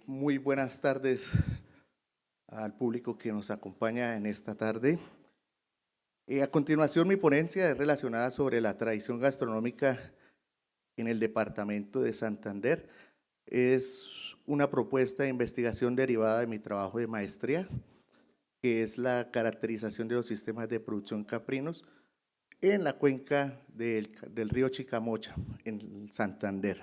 Muy buenas tardes al público que nos acompaña en esta tarde. A continuación, mi ponencia es relacionada sobre la tradición gastronómica en el departamento de Santander. Es una propuesta de investigación derivada de mi trabajo de maestría, que es la caracterización de los sistemas de producción caprinos en la cuenca del río Chicamocha, en Santander.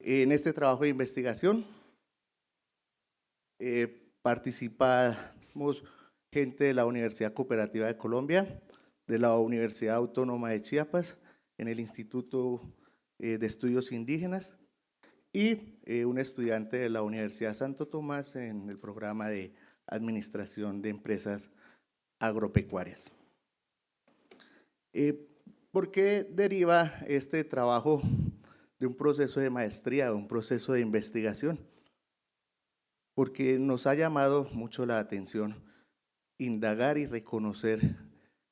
En este trabajo de investigación participamos gente de la Universidad Cooperativa de Colombia, de la Universidad Autónoma de Chiapas, en el Instituto de Estudios Indígenas y un estudiante de la Universidad Santo Tomás en el programa de Administración de Empresas Agropecuarias. ¿Por qué deriva este trabajo de un proceso de maestría, de un proceso de investigación? Porque nos ha llamado mucho la atención indagar y reconocer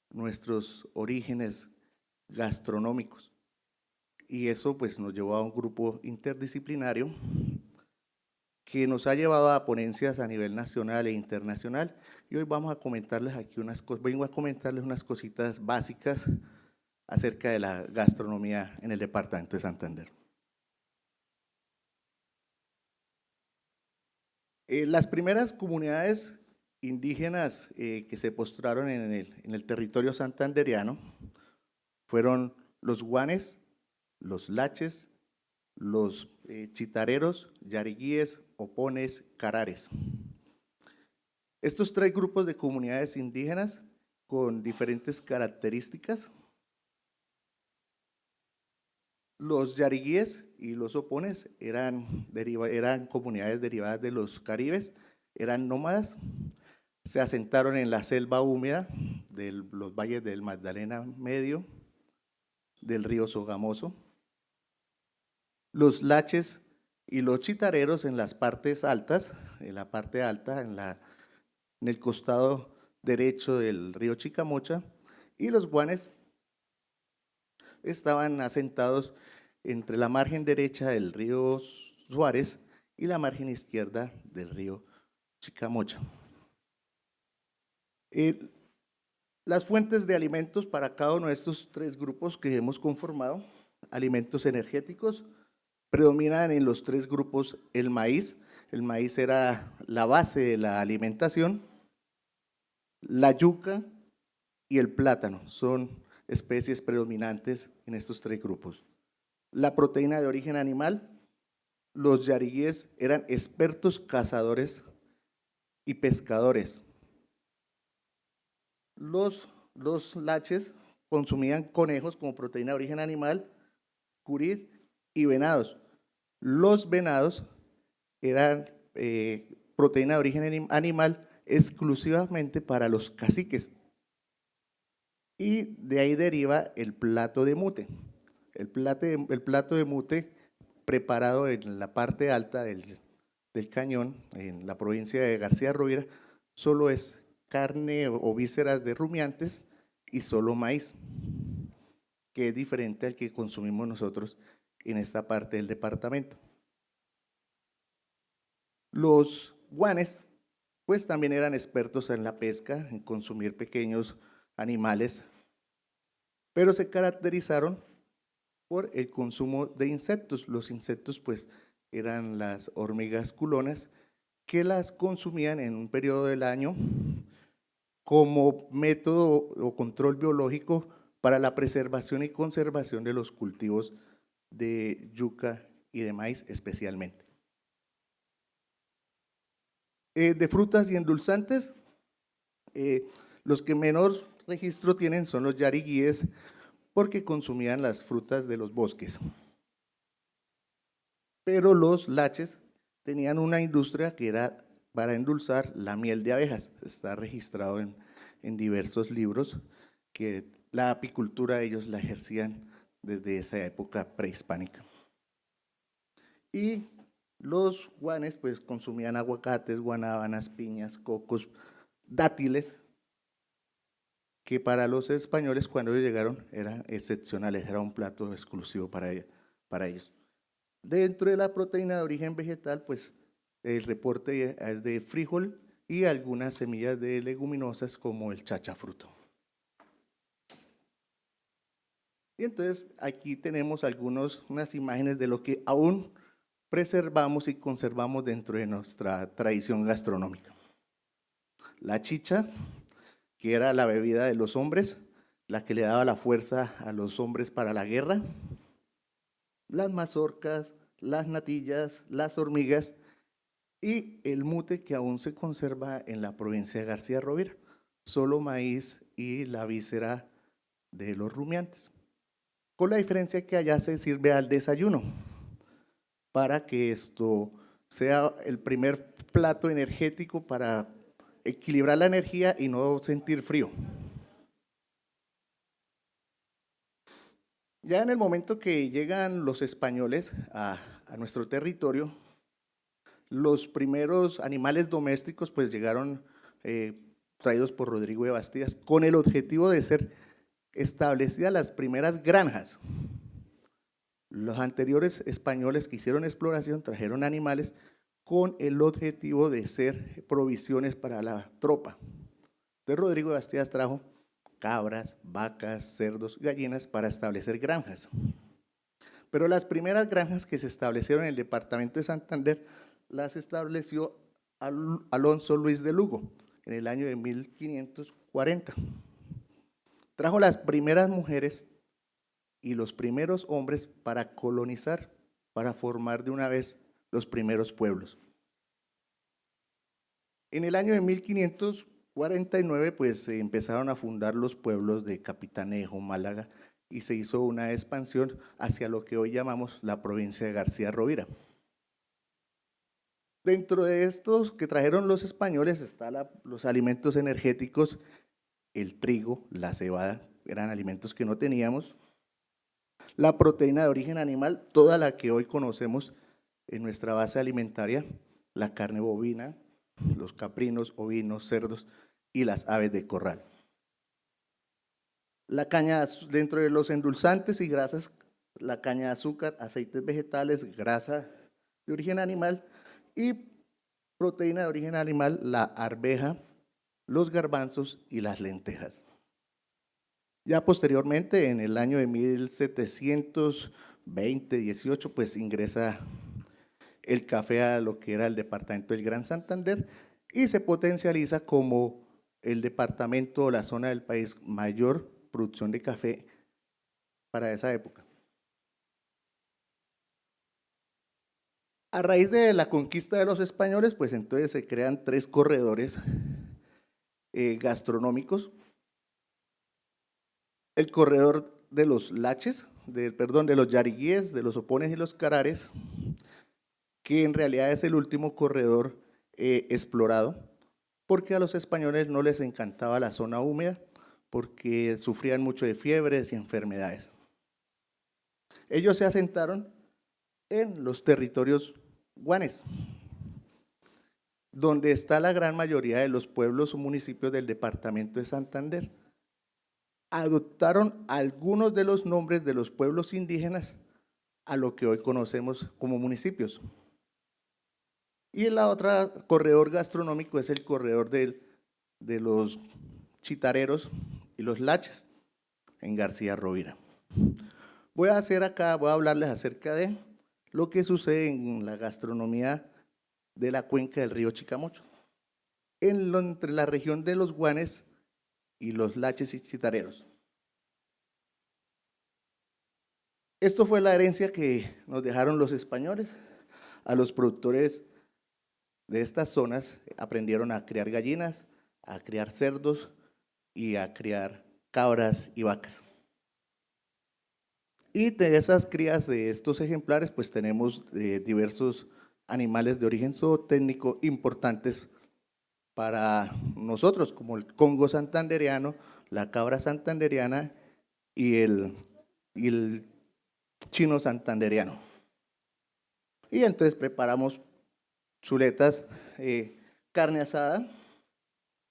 nuestros orígenes gastronómicos. Y eso pues nos llevó a un grupo interdisciplinario que nos ha llevado a ponencias a nivel nacional e internacional. Y hoy vamos a comentarles aquí vengo a comentarles unas cositas básicas acerca de la gastronomía en el departamento de Santander. Las primeras comunidades indígenas que se postularon en el territorio santandereano fueron los guanes, los laches, los chitareros, yariguíes, opones, carares. Estos tres grupos de comunidades indígenas con diferentes características. Los yariguíes y los opones eran comunidades derivadas de los caribes, eran nómadas, se asentaron en la selva húmeda de los valles del Magdalena Medio, del río Sogamoso. Los laches y los chitareros en las partes altas, en la parte alta, en el costado derecho del río Chicamocha, y los guanes estaban asentados entre la margen derecha del río Suárez y la margen izquierda del río Chicamocha. Las fuentes de alimentos para cada uno de estos tres grupos que hemos conformado, alimentos energéticos, predominan en los tres grupos el maíz. El maíz era la base de la alimentación, la yuca y el plátano son especies predominantes en estos tres grupos. La proteína de origen animal, los yariguíes eran expertos cazadores y pescadores. Los laches consumían conejos como proteína de origen animal, curid y venados. Los venados eran proteína de origen animal exclusivamente para los caciques. Y de ahí deriva el plato de mute. El plato de mute preparado en la parte alta del cañón, en la provincia de García Rovira, solo es carne o vísceras de rumiantes y solo maíz, que es diferente al que consumimos nosotros en esta parte del departamento. Los guanes, pues también eran expertos en la pesca, en consumir pequeños animales, pero se caracterizaron por el consumo de insectos. Los insectos, pues, eran las hormigas culonas que las consumían en un periodo del año como método o control biológico para la preservación y conservación de los cultivos de yuca y de maíz especialmente. De frutas y endulzantes, los que menor registro tienen son los yariguíes porque consumían las frutas de los bosques. Pero los laches tenían una industria que era para endulzar la miel de abejas. Está registrado en diversos libros que la apicultura ellos la ejercían desde esa época prehispánica. Y los guanes pues consumían aguacates, guanábanas, piñas, cocos, dátiles, que para los españoles cuando ellos llegaron eran excepcionales, era un plato exclusivo para ellos. Dentro de la proteína de origen vegetal, pues el reporte es de frijol y algunas semillas de leguminosas como el chachafruto. Y entonces aquí tenemos unas imágenes de lo que aún preservamos y conservamos dentro de nuestra tradición gastronómica. La chicha, que era la bebida de los hombres, la que le daba la fuerza a los hombres para la guerra. Las mazorcas, las natillas, las hormigas y el mute que aún se conserva en la provincia de García Rovira. Solo maíz y la víscera de los rumiantes. Con la diferencia que allá se sirve al desayuno, para que esto sea el primer plato energético para equilibrar la energía y no sentir frío. Ya en el momento que llegan los españoles a nuestro territorio, los primeros animales domésticos pues llegaron traídos por Rodrigo de Bastidas con el objetivo de ser establecidas las primeras granjas. Los anteriores españoles que hicieron exploración trajeron animales con el objetivo de ser provisiones para la tropa. Entonces Rodrigo de Bastidas trajo cabras, vacas, cerdos, gallinas para establecer granjas. Pero las primeras granjas que se establecieron en el departamento de Santander las estableció Alonso Luis de Lugo en el año de 1540. Trajo las primeras mujeres y los primeros hombres para colonizar, para formar de una vez los primeros pueblos. En el año de 1549, pues se empezaron a fundar los pueblos de Capitanejo, Málaga, y se hizo una expansión hacia lo que hoy llamamos la provincia de García Rovira. Dentro de estos que trajeron los españoles están los alimentos energéticos, el trigo, la cebada, eran alimentos que no teníamos, la proteína de origen animal, toda la que hoy conocemos en nuestra base alimentaria, la carne bovina, los caprinos, ovinos, cerdos y las aves de corral. La caña, dentro de los endulzantes y grasas, la caña de azúcar, aceites vegetales, grasa de origen animal y proteína de origen animal, la arveja, los garbanzos y las lentejas. Ya posteriormente, en el año de 1720-18, pues ingresa el café a lo que era el departamento del Gran Santander y se potencializa como el departamento o la zona del país mayor producción de café para esa época. A raíz de la conquista de los españoles, pues entonces se crean 3 corredores gastronómicos. El corredor de los laches, de los yariguíes, de los opones y los carares, que en realidad es el último corredor explorado, porque a los españoles no les encantaba la zona húmeda, porque sufrían mucho de fiebres y enfermedades. Ellos se asentaron en los territorios guanes, donde está la gran mayoría de los pueblos o municipios del departamento de Santander. Adoptaron algunos de los nombres de los pueblos indígenas a lo que hoy conocemos como municipios. Y la otra corredor gastronómico es el corredor de los chitareros y los laches en García Rovira. Voy a hablarles acerca de lo que sucede en la gastronomía de la cuenca del río Chicamocha, entre la región de los guanes y los laches y chitareros. Esto fue la herencia que nos dejaron los españoles. A los productores de estas zonas aprendieron a criar gallinas, a criar cerdos y a criar cabras y vacas. Y de esas crías de estos ejemplares, pues tenemos diversos animales de origen zootécnico importantes para nosotros, como el congo santandereano, la cabra santandereana y el chino santandereano. Y entonces preparamos chuletas, carne asada,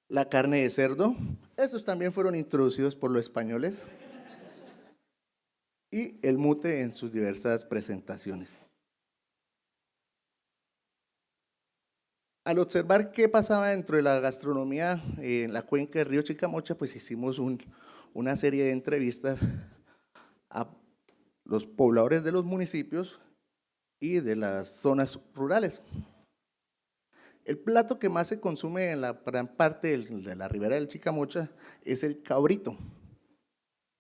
la carne de cerdo. Estos también fueron introducidos por los españoles. Y el mute en sus diversas presentaciones. al observar qué pasaba dentro de la gastronomía en la cuenca del río Chicamocha, pues hicimos una serie de entrevistas a los pobladores de los municipios y de las zonas rurales. El plato que más se consume en la gran parte de la ribera del Chicamocha es el cabrito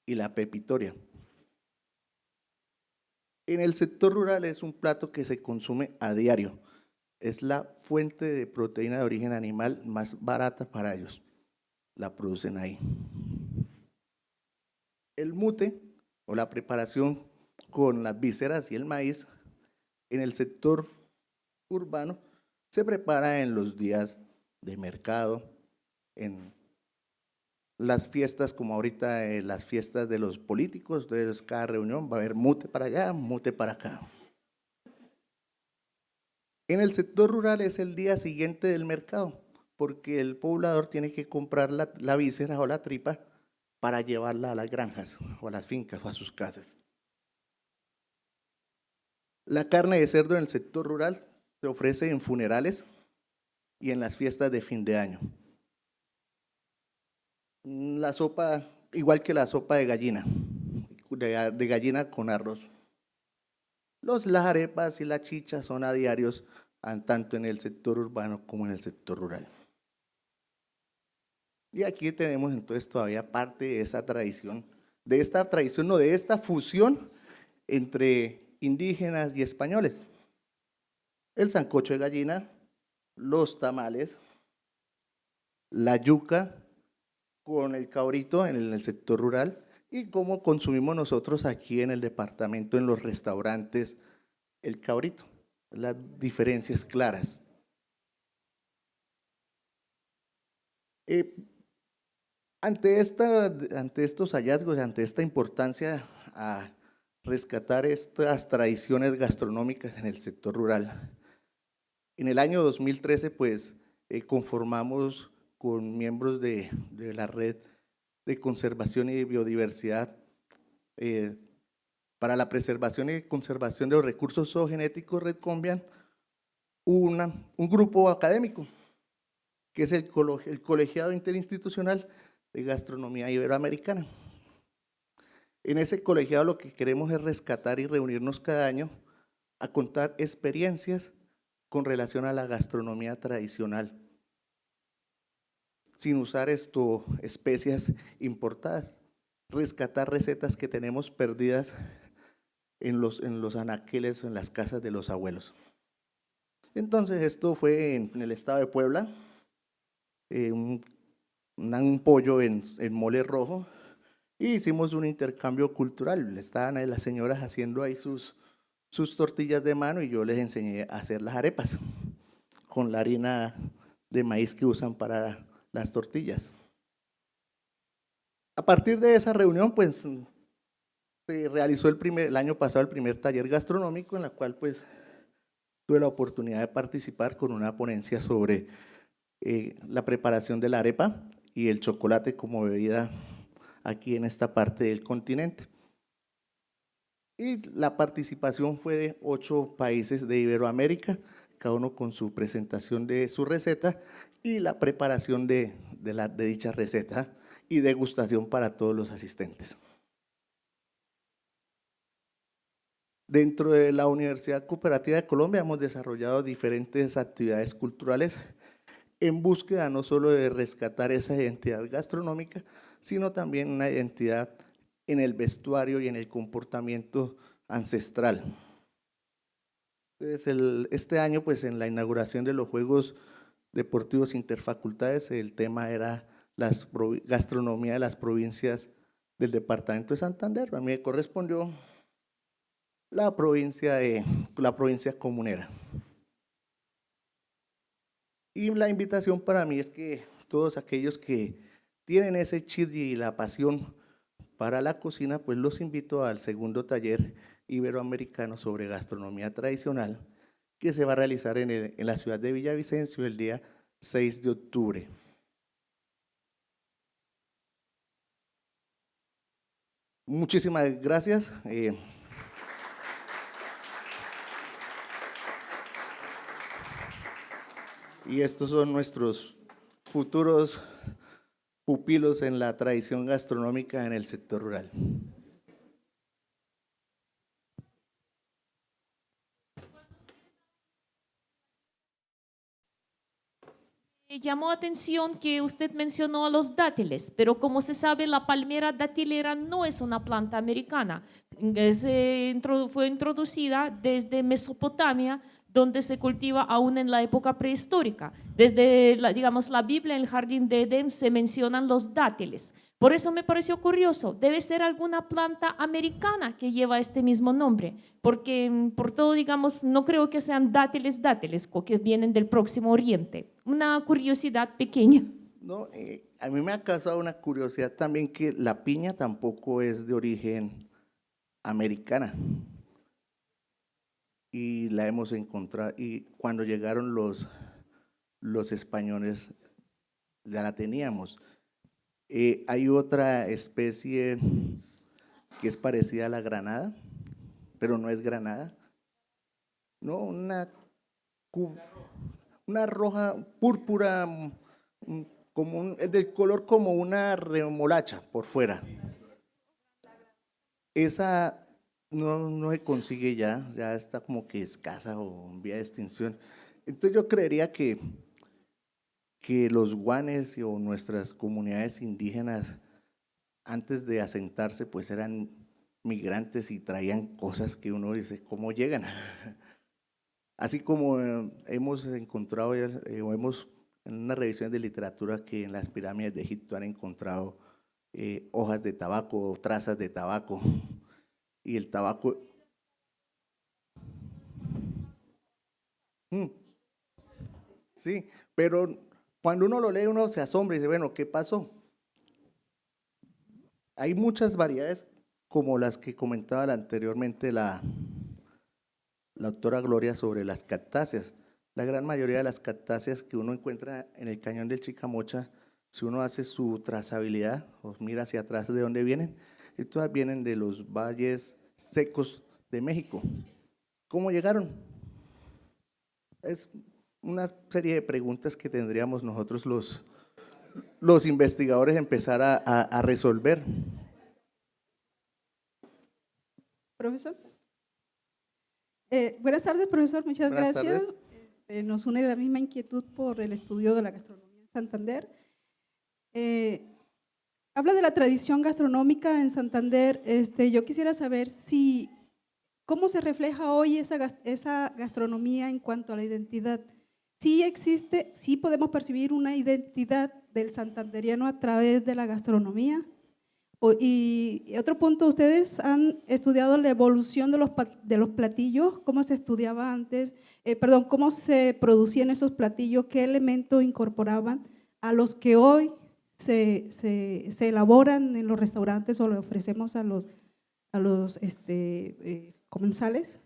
y la pepitoria. En el sector rural es un plato que se consume a diario. Es la fuente de proteína de origen animal más barata para ellos. La producen ahí. El mute o la preparación con las vísceras y el maíz en el sector urbano se prepara en los días de mercado, en las fiestas como ahorita las fiestas de los políticos, entonces cada reunión va a haber mute para allá, mute para acá. En el sector rural es el día siguiente del mercado, porque el poblador tiene que comprar la víscera o la tripa para llevarla a las granjas o a las fincas o a sus casas. La carne de cerdo en el sector rural se ofrece en funerales y en las fiestas de fin de año. La sopa, igual que la sopa de gallina, de gallina con arroz. Las arepas y la chicha son a diarios, tanto en el sector urbano como en el sector rural. Y aquí tenemos entonces todavía parte de esa tradición, de esta fusión entre indígenas y españoles. El sancocho de gallina, los tamales, la yuca con el cabrito en el sector rural y cómo consumimos nosotros aquí en el departamento, en los restaurantes, el cabrito. Las diferencias claras. Ante estos hallazgos, ante esta importancia a rescatar estas tradiciones gastronómicas en el sector rural, en el año 2013, pues, conformamos con miembros de la Red de Conservación y Biodiversidad para la preservación y conservación de los recursos zoogenéticos, Red Combian, un grupo académico, que es el Colegiado Interinstitucional de Gastronomía Iberoamericana. En ese colegiado lo que queremos es rescatar y reunirnos cada año a contar experiencias con relación a la gastronomía tradicional, sin usar especias importadas, rescatar recetas que tenemos perdidas en los anaqueles, en las casas de los abuelos. Entonces esto fue en el estado de Puebla, un pollo en mole rojo, y hicimos un intercambio cultural. Estaban ahí las señoras haciendo ahí sus tortillas de mano y yo les enseñé a hacer las arepas con la harina de maíz que usan para las tortillas. A partir de esa reunión, pues, se realizó el año pasado el primer taller gastronómico en la cual, pues, tuve la oportunidad de participar con una ponencia sobre la preparación de la arepa y el chocolate como bebida aquí en esta parte del continente. Y la participación fue de 8 países de Iberoamérica, cada uno con su presentación de su receta y la preparación de dicha receta y degustación para todos los asistentes. Dentro de la Universidad Cooperativa de Colombia hemos desarrollado diferentes actividades culturales en búsqueda no solo de rescatar esa identidad gastronómica, sino también una identidad en el vestuario y en el comportamiento ancestral. Entonces, este año, pues, en la inauguración de los Juegos Deportivos Interfacultades, el tema era la gastronomía de las provincias del departamento de Santander. A mí me correspondió la provincia comunera. Y la invitación para mí es que todos aquellos que tienen ese chip y la pasión para la cocina, pues los invito al segundo taller iberoamericano sobre gastronomía tradicional que se va a realizar en la ciudad de Villavicencio el día 6 de octubre. Muchísimas gracias. Y estos son nuestros futuros pupilos en la tradición gastronómica en el sector rural. Me llamó atención que usted mencionó a los dátiles, pero como se sabe, la palmera datilera no es una planta americana. Fue introducida desde Mesopotamia, donde se cultiva aún en la época prehistórica. Desde, digamos, la Biblia, en el jardín de Edén, se mencionan los dátiles. Por eso me pareció curioso, debe ser alguna planta americana que lleva este mismo nombre, porque por todo, digamos, no creo que sean dátiles que vienen del Próximo Oriente. Una curiosidad pequeña. No, a mí me ha causado una curiosidad también que la piña tampoco es de origen americana y la hemos encontrado, y cuando llegaron los españoles ya la teníamos. Hay otra especie que es parecida a la granada, pero no es granada, no, una roja púrpura, es del color como una remolacha por fuera. Esa no se consigue ya está como que escasa o en vía de extinción. Entonces yo creería que los guanes o nuestras comunidades indígenas antes de asentarse pues eran migrantes y traían cosas que uno dice, ¿cómo llegan? Así como hemos encontrado o hemos en una revisión de literatura que en las pirámides de Egipto han encontrado hojas de tabaco, trazas de tabaco, y el tabaco. Mm, sí, pero cuando uno lo lee uno se asombra y dice, bueno, ¿qué pasó? Hay muchas variedades como las que comentaba anteriormente la doctora Gloria sobre las cactáceas. La gran mayoría de las cactáceas que uno encuentra en el cañón del Chicamocha, si uno hace su trazabilidad o mira hacia atrás de dónde vienen, todas vienen de los valles secos de México. ¿Cómo llegaron? Es una serie de preguntas que tendríamos nosotros los investigadores empezar a resolver. Profesor. Buenas tardes, profesor, muchas Buenas gracias. tardes. Nos une la misma inquietud por el estudio de la gastronomía en Santander. Habla de la tradición gastronómica en Santander. Yo quisiera saber cómo se refleja hoy esa gastronomía en cuanto a la identidad. Sí existe, sí podemos percibir una identidad del santanderiano a través de la gastronomía. Y otro punto, ustedes han estudiado la evolución de los platillos, cómo se estudiaba antes, cómo se producían esos platillos, qué elementos incorporaban a los que hoy se elaboran en los restaurantes o le ofrecemos a los comensales.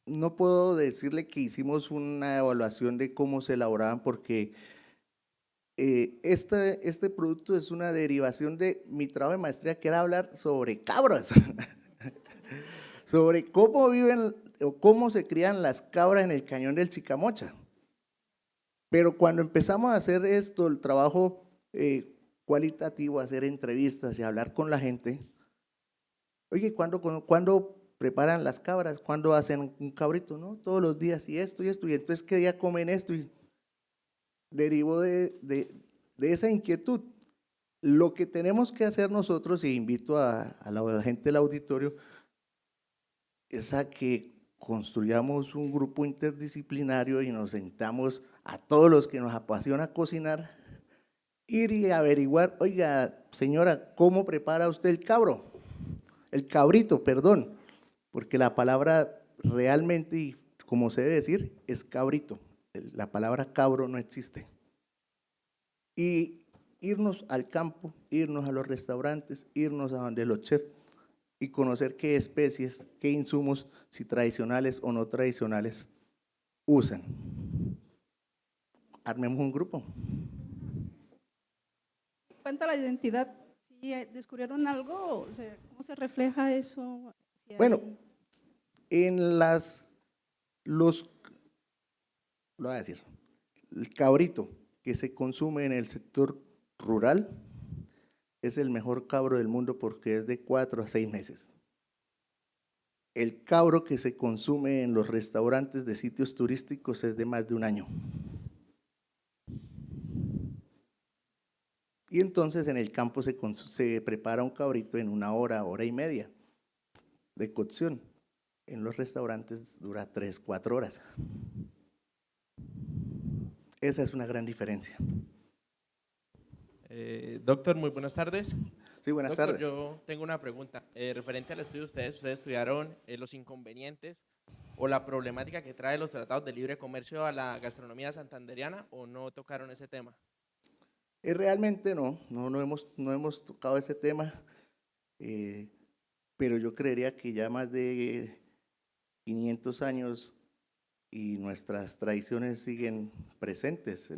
No puedo decirle que hicimos una evaluación de cómo se elaboraban porque este producto es una derivación de mi trabajo de maestría, que era hablar sobre cabras, sobre cómo viven o cómo se crían las cabras en el cañón del Chicamocha. Pero cuando empezamos a hacer esto, el trabajo cualitativo, hacer entrevistas y hablar con la gente, oye, ¿cuándo preparan las cabras? ¿Cuándo hacen un cabrito? ¿No? Todos los días y esto, y entonces ¿qué día comen esto? Y derivó de esa inquietud. Lo que tenemos que hacer nosotros, y invito a la gente del auditorio, es a que construyamos un grupo interdisciplinario y nos sentamos a todos los que nos apasiona cocinar, ir y averiguar, oiga, señora, ¿cómo prepara usted el cabro? El cabrito, perdón, porque la palabra realmente, y como se debe decir, es cabrito. La palabra cabro no existe. Y irnos al campo, irnos a los restaurantes, irnos a donde los chefs y conocer qué especies, qué insumos, si tradicionales o no tradicionales, usan. Armemos un grupo. En cuanto a la identidad, ¿sí descubrieron algo? O sea, ¿cómo se refleja eso? Bueno, en los lo voy a decir. El cabrito que se consume en el sector rural es el mejor cabro del mundo porque es de 4 a 6 meses. El cabro que se consume en los restaurantes de sitios turísticos es de más de un año. Y entonces en el campo se prepara un cabrito en 1 hora, hora y media de cocción. En los restaurantes dura 3, 4 horas. Esa es una gran diferencia. Doctor, muy buenas tardes. Sí, buenas Doctor, tardes. yo tengo una pregunta. Referente al estudio de ustedes estudiaron los inconvenientes o la problemática que trae los tratados de libre comercio a la gastronomía santanderiana, o no tocaron ese tema. Realmente no hemos tocado ese tema, pero yo creería que ya más de 500 años y nuestras tradiciones siguen presentes.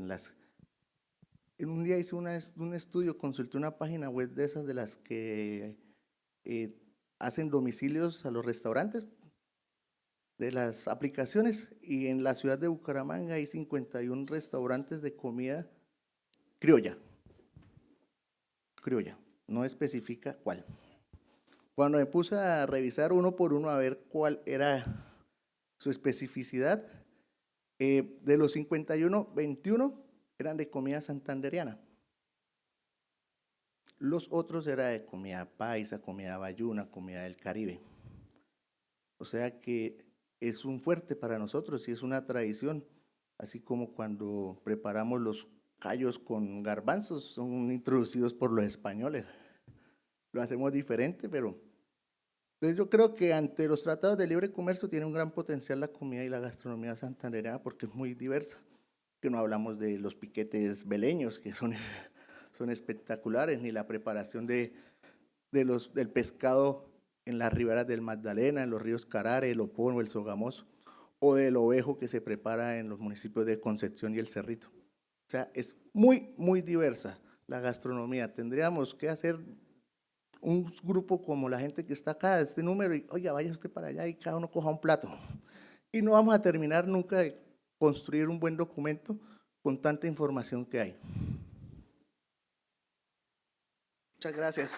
En un día hice un estudio, consulté una página web de esas de las que hacen domicilios a los restaurantes, de las aplicaciones, y en la ciudad de Bucaramanga hay 51 restaurantes de comida criolla, no especifica cuál. Cuando me puse a revisar uno por uno a ver cuál era su especificidad, de los 51, 21 eran de comida santanderiana. Los otros eran de comida paisa, comida bayuna, comida del Caribe. O sea que es un fuerte para nosotros y es una tradición, así como cuando preparamos los callos con garbanzos, son introducidos por los españoles. Lo hacemos diferente, pero entonces yo creo que ante los tratados de libre comercio tiene un gran potencial la comida y la gastronomía santandereana porque es muy diversa, que no hablamos de los piquetes beleños, que son espectaculares, ni la preparación del pescado en las riberas del Magdalena, en los ríos Carare, el Opón o el Sogamoso, o del ovejo que se prepara en los municipios de Concepción y El Cerrito. O sea, es muy, muy diversa la gastronomía. Tendríamos que hacer un grupo como la gente que está acá, este número, y oiga, vaya usted para allá y cada uno coja un plato. Y no vamos a terminar nunca de construir un buen documento con tanta información que hay. Muchas gracias.